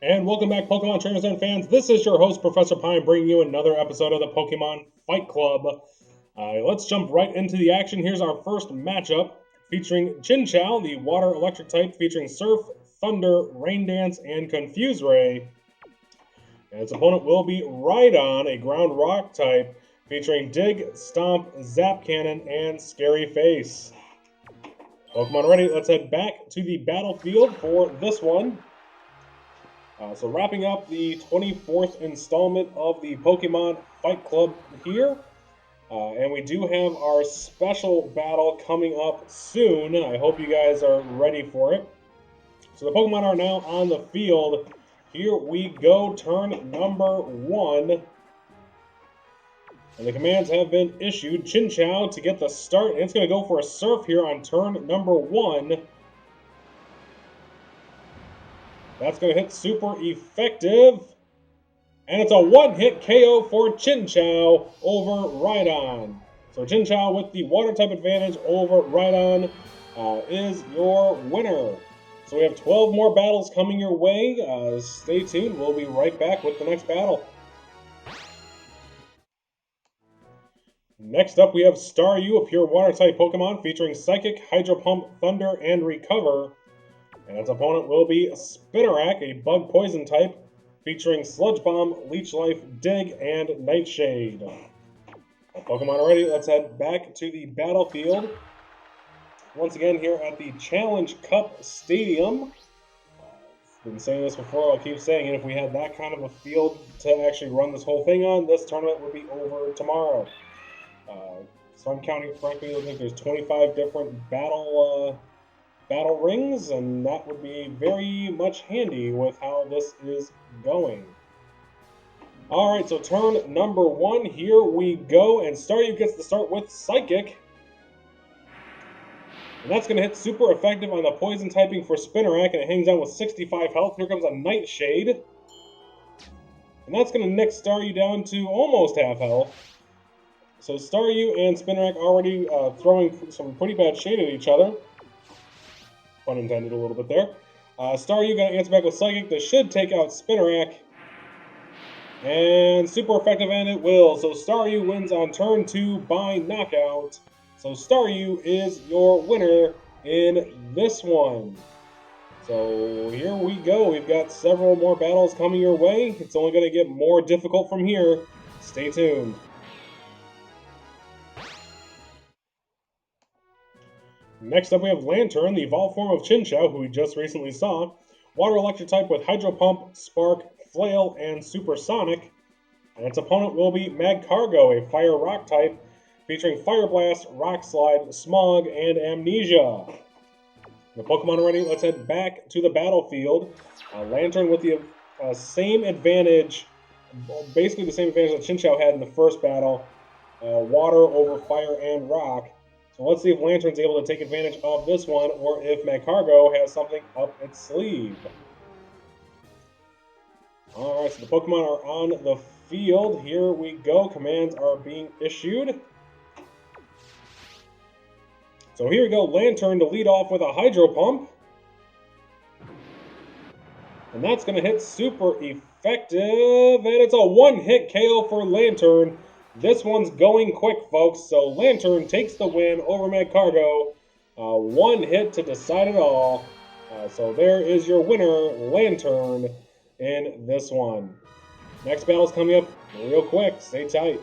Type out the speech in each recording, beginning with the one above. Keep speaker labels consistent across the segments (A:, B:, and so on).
A: And welcome back, Pokemon trainers and fans. This is your host, Professor Pine, bringing you another episode of the Pokemon Fight Club. Let's jump right into the action. Here's our first matchup featuring Chinchou, the Water Electric type, featuring Surf, Thunder, Rain Dance, and Confuse Ray. And its opponent will be Rhydon, a Ground Rock type, featuring Dig, Stomp, Zap Cannon, and Scary Face. Pokemon ready, let's head back to the battlefield for this one. So wrapping up the 24th installment of the Pokemon Fight Club here. And we do have our special battle coming up soon. I hope you guys are ready for it. So the Pokemon are now on the field. Here we go, turn number 1. And the commands have been issued. Chinchou to get the start. And it's going to go for a Surf here on turn number 1. That's going to hit super effective. And it's a one-hit KO for Chinchou over Rhydon. So Chinchou with the water type advantage over Rhydon is your winner. So we have 12 more battles coming your way. Stay tuned. We'll be right back with the next battle. Next up, we have Staryu, a pure water type Pokemon featuring Psychic, Hydro Pump, Thunder, and Recover. And its opponent will be Spinarak, a bug poison type, featuring Sludge Bomb, Leech Life, Dig, and Nightshade. Pokemon are ready, let's head back to the battlefield. Once again here at the Challenge Cup Stadium. I've been saying this before, I'll keep saying it. If we had that kind of a field to actually run this whole thing on, this tournament would be over tomorrow. So I'm counting correctly, I think there's 25 different battle rings, and that would be very much handy with how this is going. Alright, so turn number 1, here we go, and Staryu gets the start with Psychic. And that's going to hit super effective on the poison typing for Spinarak, and it hangs on with 65 health. Here comes a Nightshade. And that's going to nick Staryu down to almost half health. So Staryu and Spinarak already throwing some pretty bad shade at each other. Pun intended a little bit there. Staryu going to answer back with Psychic. This should take out Spinarak. And super effective, and it will. So Staryu wins on turn 2 by knockout. So Staryu is your winner in this one. So here we go. We've got several more battles coming your way. It's only going to get more difficult from here. Stay tuned. Next up we have Lanturn, the evolved form of Chinchou, who we just recently saw. Water Electric type with Hydro Pump, Spark, Flail, and Supersonic. And its opponent will be Magcargo, a Fire Rock type, featuring Fire Blast, Rock Slide, Smog, and Amnesia. The Pokemon are ready, let's head back to the battlefield. Lanturn with the same advantage, basically the same advantage that Chinchou had in the first battle. Water over Fire and Rock. So let's see if Lanturn's able to take advantage of this one, or if Magcargo has something up its sleeve. Alright, so the Pokemon are on the field. Here we go. Commands are being issued. So here we go. Lanturn to lead off with a Hydro Pump. And that's going to hit super effective. And it's a one-hit KO for Lanturn. This one's going quick, folks, so Lanturn takes the win over Magcargo. One hit to decide it all. So there is your winner, Lanturn, in this one. Next battle's coming up real quick. Stay tight.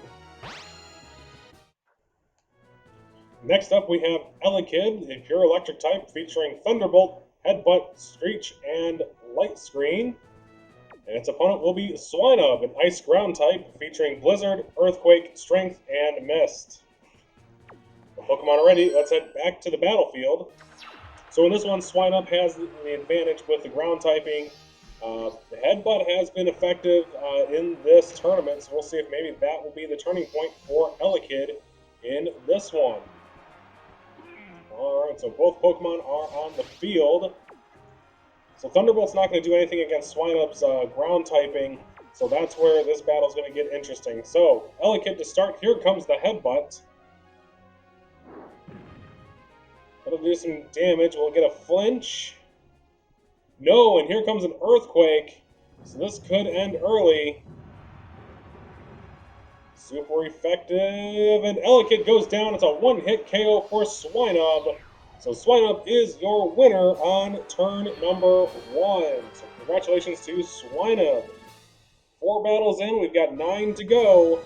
A: Next up, we have Elekid, a pure electric type featuring Thunderbolt, Headbutt, Screech, and Light Screen. And its opponent will be Swinub, an Ice Ground type, featuring Blizzard, Earthquake, Strength, and Mist. The Pokemon are ready, let's head back to the battlefield. So in this one, Swinub has the advantage with the ground typing. The Headbutt has been effective in this tournament, so we'll see if maybe that will be the turning point for Elekid in this one. Alright, so both Pokemon are on the field. So Thunderbolt's not going to do anything against Swinub's ground typing, so that's where this battle's going to get interesting. So, Elekid to start. Here comes the Headbutt. That'll do some damage. We'll get a flinch. No, and here comes an Earthquake. So this could end early. Super effective, and Elekid goes down. It's a one-hit KO for Swinub. So Swinub is your winner on turn number 1. So congratulations to Swinub. 4 battles in, we've got 9 to go.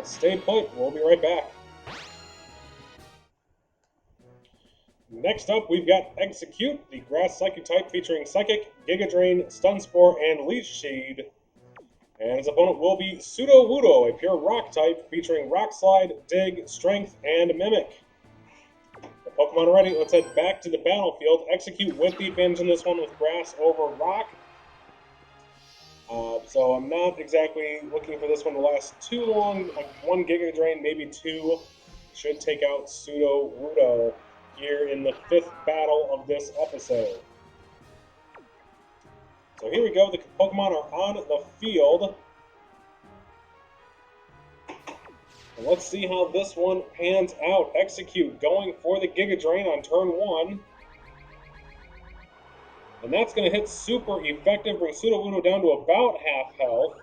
A: Stay put, we'll be right back. Next up, we've got Exeggcute, the Grass Psychic type featuring Psychic, Giga Drain, Stun Spore, and Leech Seed. And his opponent will be Sudowoodo, a pure Rock type featuring Rock Slide, Dig, Strength, and Mimic. The Pokemon are ready, let's head back to the battlefield. Exeggcute with the advantage in this one with Grass over Rock. So I'm not exactly looking for this one to last too long. Like 1 Giga Drain, maybe 2, should take out Sudowoodo here in the 5th battle of this episode. So here we go, the Pokemon are on the field. And let's see how this one pans out. Exeggcute going for the Giga Drain on turn 1. And that's going to hit super effective, bring Sudowoodo down to about half health.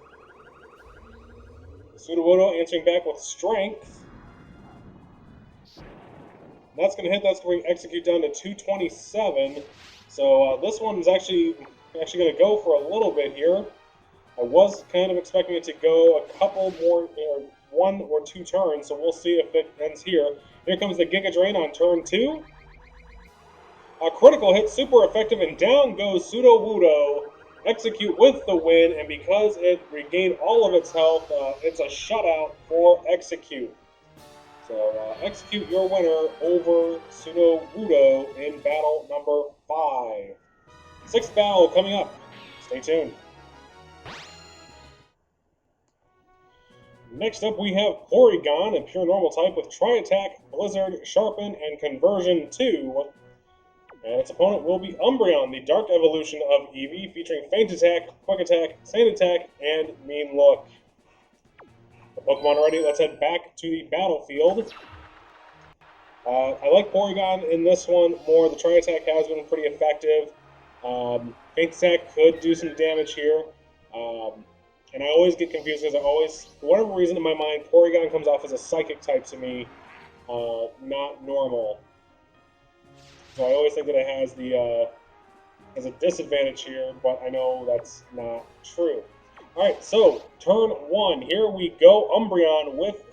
A: Sudowoodo answering back with Strength. And that's going to hit, that's going to bring Exeggcute down to 227. So this one is actually going to go for a little bit here. I was kind of expecting it to go a couple more, 1 or 2 turns, so we'll see if it ends here. Here comes the Giga Drain on turn 2. A critical hit, super effective, and down goes Sudowoodo. Exeggcute with the win, and because it regained all of its health, it's a shutout for Exeggcute. So Exeggcute your winner over Sudowoodo in battle number 5. 6th battle coming up. Stay tuned. Next up, we have Porygon, a pure normal type with Tri-Attack, Blizzard, Sharpen, and Conversion 2. And its opponent will be Umbreon, the Dark Evolution of Eevee, featuring Feint Attack, Quick Attack, Sand Attack, and Mean Look. The Pokemon are ready. Let's head back to the battlefield. I like Porygon in this one more. The Tri-Attack has been pretty effective. Feint Attack could do some damage here. And I always get confused because for whatever reason in my mind, Porygon comes off as a Psychic type to me, not normal. So I always think that it has a disadvantage here, but I know that's not true. Alright, so turn 1. Here we go. Umbreon with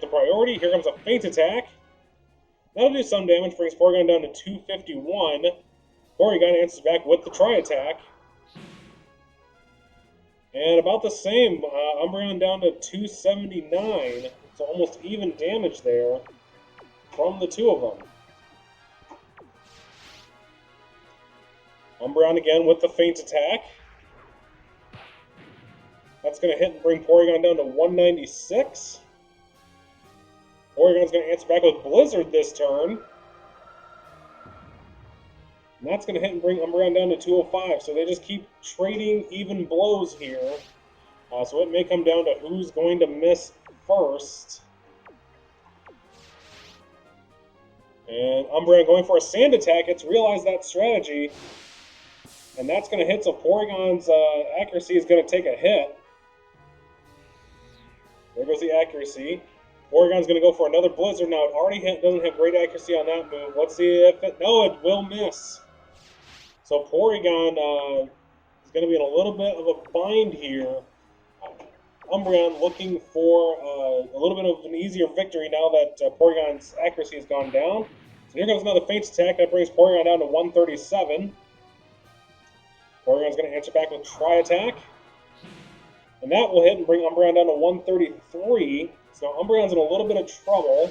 A: the priority. Here comes a Feint Attack. That'll do some damage, brings Porygon down to 251. Porygon answers back with the Tri-Attack. And about the same, Umbreon down to 279. So almost even damage there from the two of them. Umbreon again with the Feint Attack. That's going to hit and bring Porygon down to 196. Porygon's going to answer back with Blizzard this turn. And that's going to hit and bring Umbreon down to 205. So they just keep trading even blows here. So it may come down to who's going to miss first. And Umbreon going for a Sand Attack. It's realized that strategy. And that's going to hit, so Porygon's accuracy is going to take a hit. There goes the accuracy. Porygon's going to go for another Blizzard. Now, it already doesn't have great accuracy on that move. Let's see if it... No, it will miss. So Porygon is going to be in a little bit of a bind here. Umbreon looking for a little bit of an easier victory now that Porygon's accuracy has gone down. So here comes another Feint Attack. That brings Porygon down to 137. Porygon's going to answer back with Tri-Attack. And that will hit and bring Umbreon down to 133. So Umbreon's in a little bit of trouble,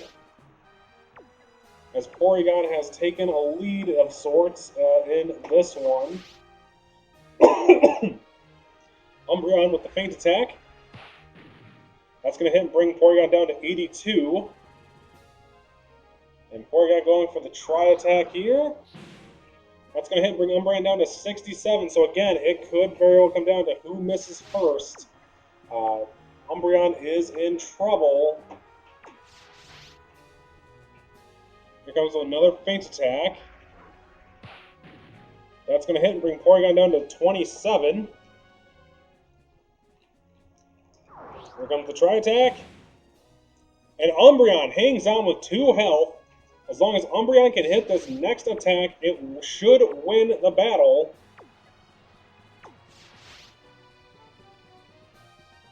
A: as Porygon has taken a lead of sorts in this one. Umbreon with the Feint Attack. That's going to hit and bring Porygon down to 82. And Porygon going for the Tri-Attack here. That's going to hit and bring Umbreon down to 67. So again, it could very well come down to who misses first. Umbreon is in trouble. Here comes another Feint Attack. That's going to hit and bring Porygon down to 27. Here comes the Tri-Attack. And Umbreon hangs on with 2 health. As long as Umbreon can hit this next attack, it should win the battle.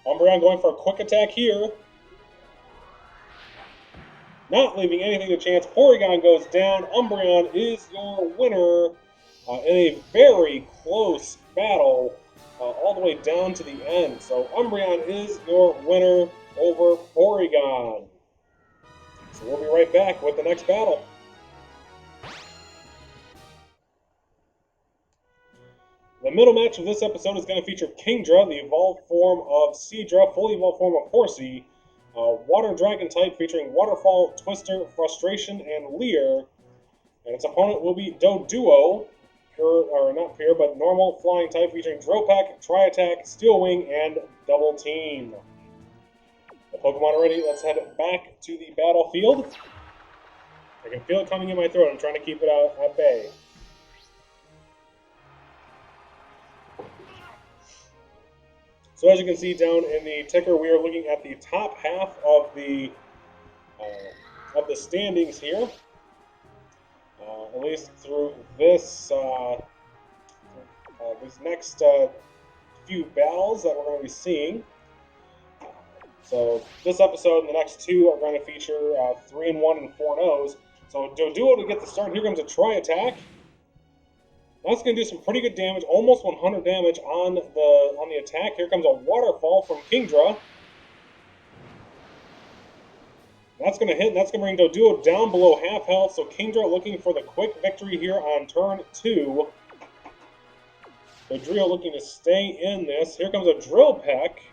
A: Umbreon going for a quick attack here. Not leaving anything to chance. Porygon goes down. Umbreon is your winner in a very close battle all the way down to the end. So Umbreon is your winner over Porygon. So we'll be right back with the next battle. The middle match of this episode is going to feature Kingdra, the evolved form of Seadra, fully evolved form of Horsey, Water Dragon type featuring Waterfall, Twister, Frustration, and Leer. And its opponent will be Doduo, pure, or not pure, but normal flying type featuring Drill Peck, Tri-Attack, Steel Wing, and Double Team. The Pokemon are ready. Let's head back to the battlefield. I can feel it coming in my throat. I'm trying to keep it at bay. So as you can see down in the ticker, we are looking at the top half of the standings here. At least through this these next few battles that we're going to be seeing. So this episode and the next 2 are going to feature 3-1 and 4-0s. So Doduo to get the start. Here comes a Tri-Attack. That's going to do some pretty good damage, almost 100 damage on the attack. Here comes a Waterfall from Kingdra. That's going to hit, and that's going to bring Doduo down below half health. So Kingdra looking for the quick victory here on turn 2. Doduo looking to stay in this. Here comes a Drill Peck.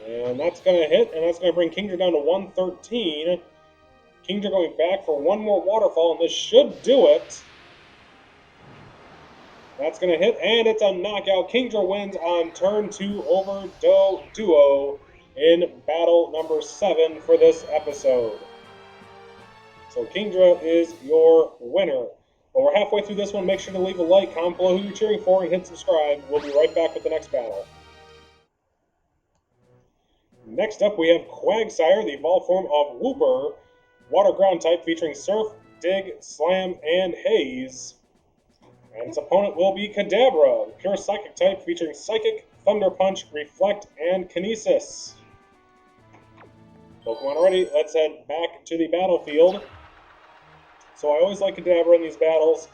A: And that's going to hit, and that's going to bring Kingdra down to 113. Kingdra going back for one more Waterfall, and this should do it. That's going to hit, and it's a knockout. Kingdra wins on turn 2 over Doduo in battle number 7 for this episode. So Kingdra is your winner. Well, we're halfway through this one. Make sure to leave a like, comment below who you're cheering for, and hit subscribe. We'll be right back with the next battle. Next up, we have Quagsire, the evolved form of Wooper, Water Ground type featuring Surf, Dig, Slam, and Haze. And its opponent will be Kadabra, pure Psychic type featuring Psychic, Thunder Punch, Reflect, and Kinesis. Pokemon are ready. Let's head back to the battlefield. So I always like Kadabra in these battles.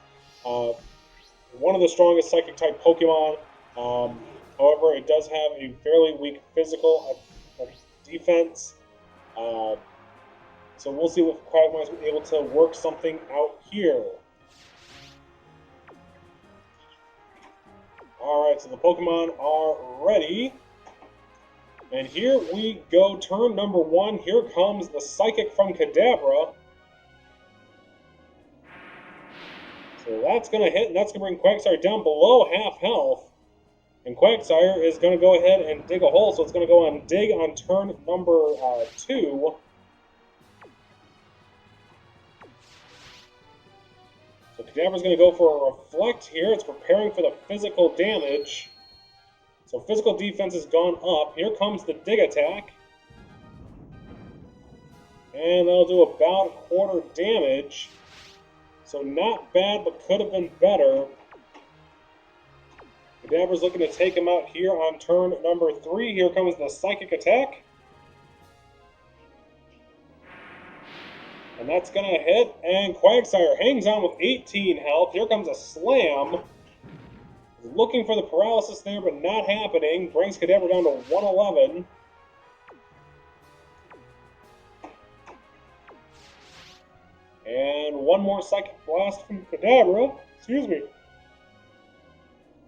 A: One of the strongest Psychic type Pokemon. However, it does have a fairly weak physical defense. So we'll see if Quagmire is able to work something out here. Alright, so the Pokemon are ready. And here we go, turn number 1. Here comes the Psychic from Kadabra. So that's going to hit, and that's going to bring Quagsire down below half health. And Quagsire is going to go ahead and dig a hole, so it's going to go on dig on turn number 2. So Kadabra's going to go for a Reflect here. It's preparing for the physical damage. So physical defense has gone up. Here comes the dig attack. And that'll do about quarter damage. So not bad, but could have been better. Kadabra's looking to take him out here on turn number 3. Here comes the Psychic attack. And that's going to hit, and Quagsire hangs on with 18 health. Here comes a Slam. Looking for the paralysis there, but not happening. Brings Kadabra down to 111. And one more Psychic Blast from Kadabra. Excuse me.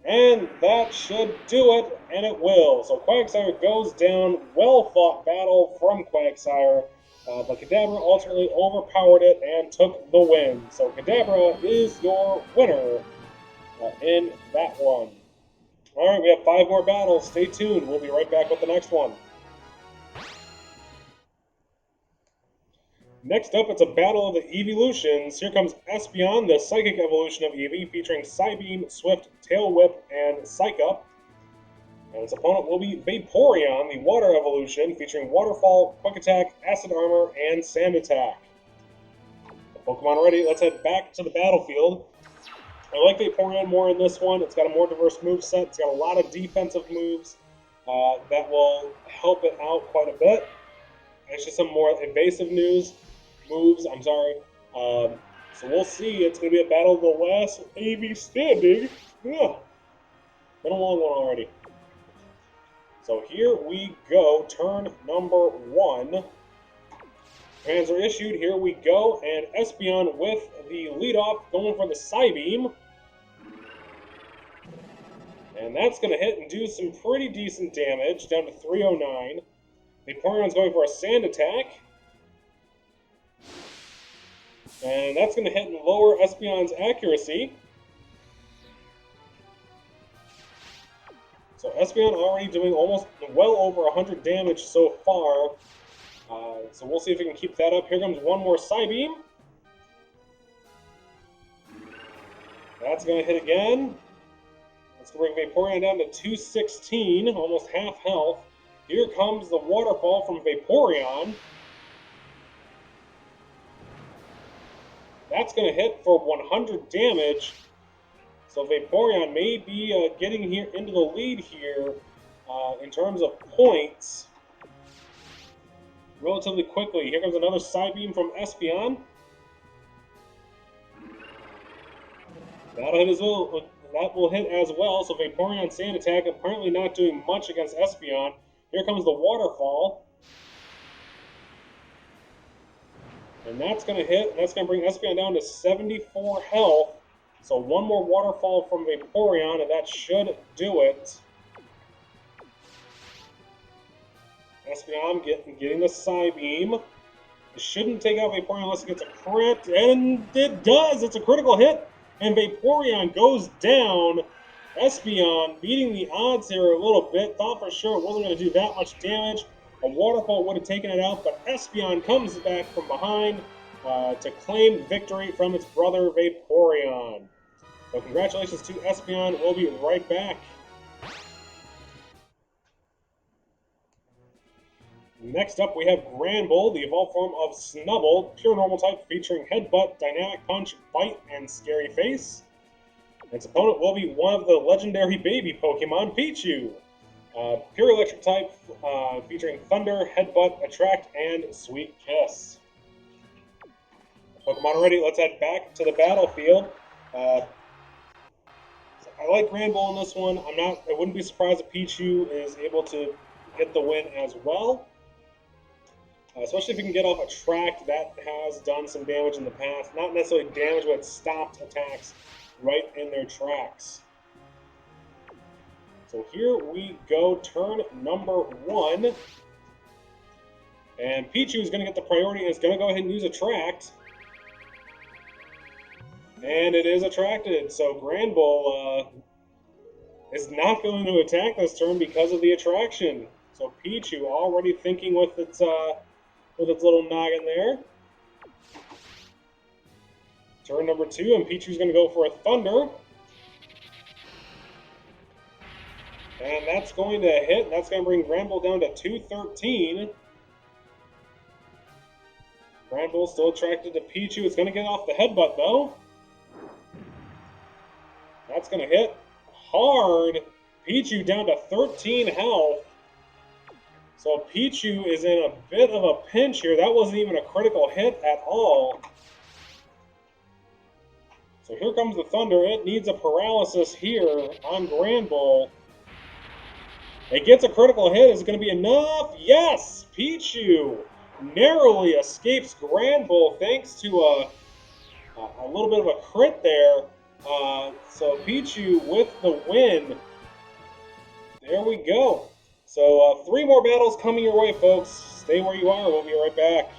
A: And that should do it, and it will. So Quagsire goes down. Well-fought battle from Quagsire. But Kadabra ultimately overpowered it and took the win. So Kadabra is your winner in that one. Alright, we have 5 more battles. Stay tuned. We'll be right back with the next one. Next up, it's a battle of the evolutions. Here comes Espeon, the Psychic evolution of Eevee, featuring Psybeam, Swift, Tail Whip, and Psych Up. And its opponent will be Vaporeon, the Water Evolution, featuring Waterfall, Quick Attack, Acid Armor, and Sand Attack. The Pokemon ready, let's head back to the battlefield. I like Vaporeon more in this one. It's got a more diverse moveset. It's got a lot of defensive moves that will help it out quite a bit. Actually, some more evasive moves. So we'll see. It's going to be a battle of the last AV standing. Yeah. Been a long one already. So here we go. Turn number 1. Commands are issued. Here we go. And Espeon with the leadoff going for the Psybeam. And that's going to hit and do some pretty decent damage, down to 309. Vaporeon's going for a Sand Attack. And that's going to hit and lower Espeon's accuracy. So Espeon already doing almost well over 100 damage so far. So we'll see if we can keep that up. Here comes one more Psybeam. That's going to hit again. That's going to bring Vaporeon down to 216, almost half health. Here comes the Waterfall from Vaporeon. That's going to hit for 100 damage. So Vaporeon may be getting here into the lead here in terms of points relatively quickly. Here comes another Psybeam from Espeon. That'll hit as well. That will hit as well. So Vaporeon Sand Attack apparently not doing much against Espeon. Here comes the Waterfall. And that's going to hit, and that's going to bring Espeon down to 74 health. So one more Waterfall from Vaporeon, and that should do it. Espeon getting the Psybeam. It shouldn't take out Vaporeon unless it gets a crit, and it does! It's a critical hit, and Vaporeon goes down. Espeon beating the odds here a little bit. Thought for sure it wasn't going to do that much damage. A Waterfall would have taken it out, but Espeon comes back from behind to claim victory from its brother Vaporeon. So congratulations to Espeon. We'll be right back. Next up, we have Granbull, the evolved form of Snubbull, pure normal type featuring Headbutt, Dynamic Punch, Bite, and Scary Face. Its opponent will be one of the legendary baby Pokemon, Pichu. Pure electric type, featuring Thunder, Headbutt, Attract, and Sweet Kiss. Pokemon ready, let's head back to the battlefield. I like Granbull in this one. I wouldn't be surprised if Pichu is able to get the win as well. Especially if you can get off Attract, that has done some damage in the past. Not necessarily damage, but it stopped attacks right in their tracks. So here we go, turn number 1. And Pichu is going to get the priority and is going to go ahead and use Attract. And it is attracted, so Granbull is not going to attack this turn because of the attraction. So Pichu already thinking with its little noggin there. Turn number 2, and Pichu's going to go for a Thunder. And that's going to hit, and that's going to bring Granbull down to 213. Granbull still attracted to Pichu. It's going to get off the Headbutt, though. That's going to hit hard. Pichu down to 13 health. So Pichu is in a bit of a pinch here. That wasn't even a critical hit at all. So here comes the Thunder. It needs a paralysis here on Granbull. It gets a critical hit. Is it going to be enough? Yes! Pichu narrowly escapes Granbull thanks to a little bit of a crit there. So Pichu with the win. There we go. So 3 more battles coming your way, folks. Stay where you are. We'll be right back.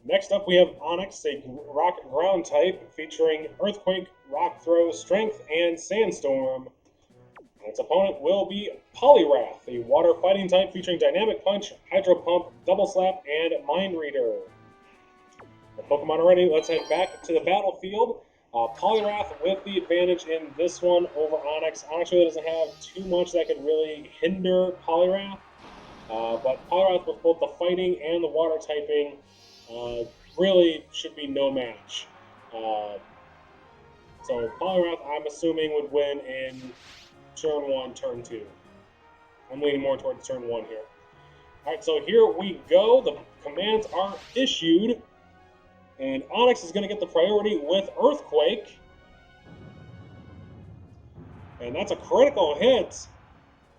A: Next up, we have Onix, a rock ground type featuring Earthquake, Rock Throw, Strength, and Sandstorm. And its opponent will be Poliwrath, a water fighting type featuring Dynamic Punch, Hydro Pump, Double Slap, and Mind Reader. The Pokemon are ready. Let's head back to the battlefield. Poliwrath with the advantage in this one over Onix. Onix really doesn't have too much that could really hinder Poliwrath. But Poliwrath with both the fighting and the water typing really should be no match. So Poliwrath, I'm assuming, would win in turn 1, turn 2. I'm leaning more towards turn 1 here. Alright, so here we go. The commands are issued. And Onix is going to get the priority with Earthquake. And that's a critical hit.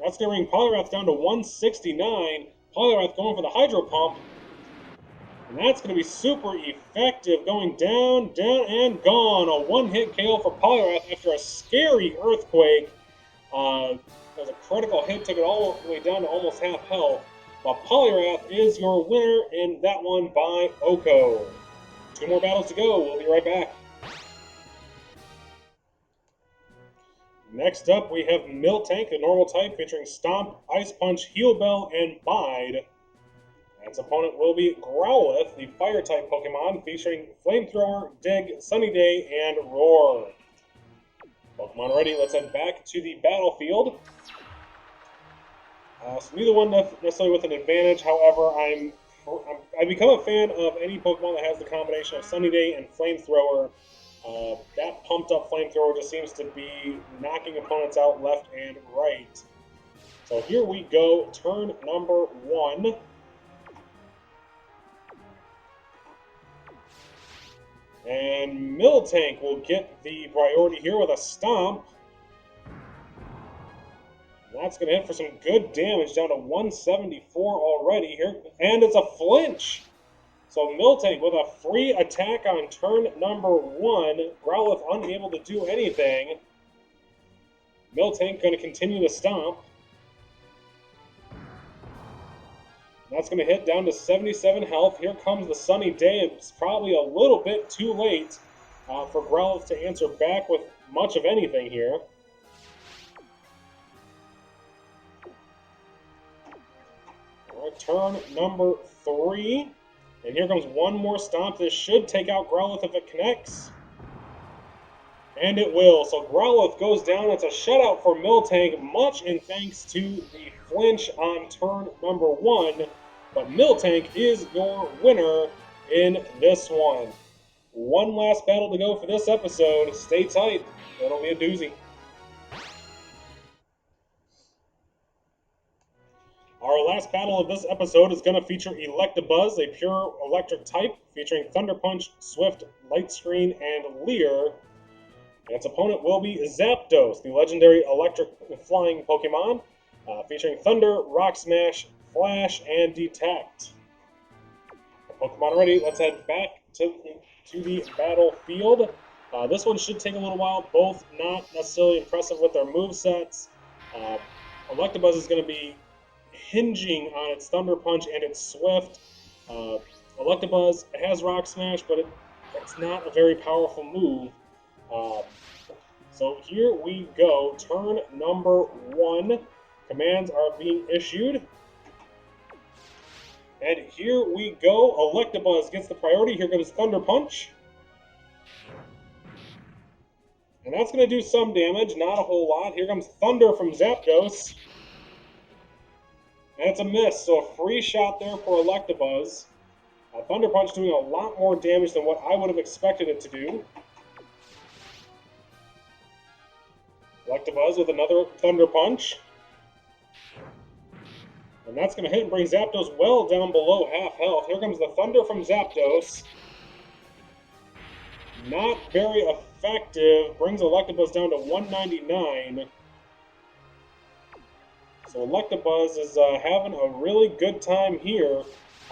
A: That's going to bring Poliwrath down to 169. Poliwrath going for the Hydro Pump. And that's going to be super effective. Going down, down, and gone. A one-hit KO for Poliwrath after a scary Earthquake. That was a critical hit. Took it all the way down to almost half health. But Poliwrath is your winner in that one by Oko. 2 more battles to go. We'll be right back. Next up, we have Miltank, the normal type, featuring Stomp, Ice Punch, Heal Bell, and Bide. Its opponent will be Growlithe, the Fire-type Pokemon, featuring Flamethrower, Dig, Sunny Day, and Roar. Pokemon ready, let's head back to the battlefield. So neither one necessarily with an advantage, however, I've become a fan of any Pokemon that has the combination of Sunny Day and Flamethrower. That pumped-up Flamethrower just seems to be knocking opponents out left and right. So here we go, turn number 1. And Miltank will get the priority here with a Stomp. That's going to hit for some good damage, down to 174 already here. And it's a flinch. So Miltank with a free attack on turn number 1. Growlithe unable to do anything. Miltank going to continue to stomp. That's going to hit down to 77 health. Here comes the Sunny Day. It's probably a little bit too late for Growlithe to answer back with much of anything here. Turn number 3. And here comes one more stomp. This should take out Growlithe if it connects. And it will. So Growlithe goes down. It's a shutout for Miltank, much in thanks to the flinch on turn number 1. But Miltank is your winner in this one. One last battle to go for this episode. Stay tight. It'll be a doozy. Our last battle of this episode is going to feature Electabuzz, a pure electric type, featuring Thunder Punch, Swift, Light Screen, and Leer. And its opponent will be Zapdos, the legendary electric flying Pokemon, featuring Thunder, Rock Smash, Flash, and Detect. Pokemon ready, let's head back to the battlefield. This one should take a little while, both not necessarily impressive with their movesets. Electabuzz is going to be hinging on its Thunder Punch and its Swift. Electabuzz has Rock Smash, but it's not a very powerful move. So here we go. Turn number 1. Commands are being issued. And here we go. Electabuzz gets the priority. Here comes Thunder Punch. And that's going to do some damage, not a whole lot. Here comes Thunder from Zapdos. And it's a miss, so a free shot there for Electabuzz. Thunder Punch doing a lot more damage than what I would have expected it to do. Electabuzz with another Thunder Punch. And that's going to hit and bring Zapdos well down below half health. Here comes the Thunder from Zapdos. Not very effective. Brings Electabuzz down to 199. So Electabuzz is having a really good time here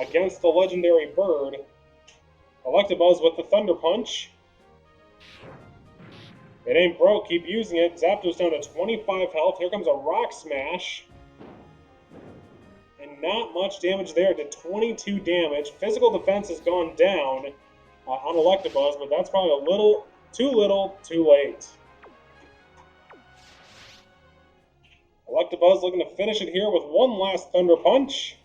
A: against the legendary bird. Electabuzz with the Thunder Punch. It ain't broke, keep using it. Zapdos down to 25 health. Here comes a Rock Smash. And not much damage there, to 22 damage. Physical defense has gone down on Electabuzz, but that's probably a little, too late. Electabuzz looking to finish it here with one last Thunder Punch.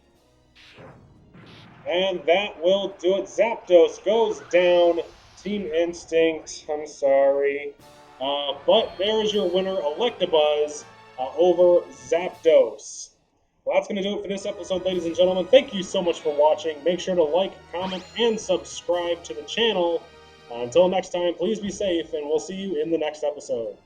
A: And that will do it. Zapdos goes down Team Instinct, I'm sorry. But there is your winner, Electabuzz, over Zapdos. Well, that's going to do it for this episode, ladies and gentlemen. Thank you so much for watching. Make sure to like, comment, and subscribe to the channel. Until next time, please be safe, and we'll see you in the next episode.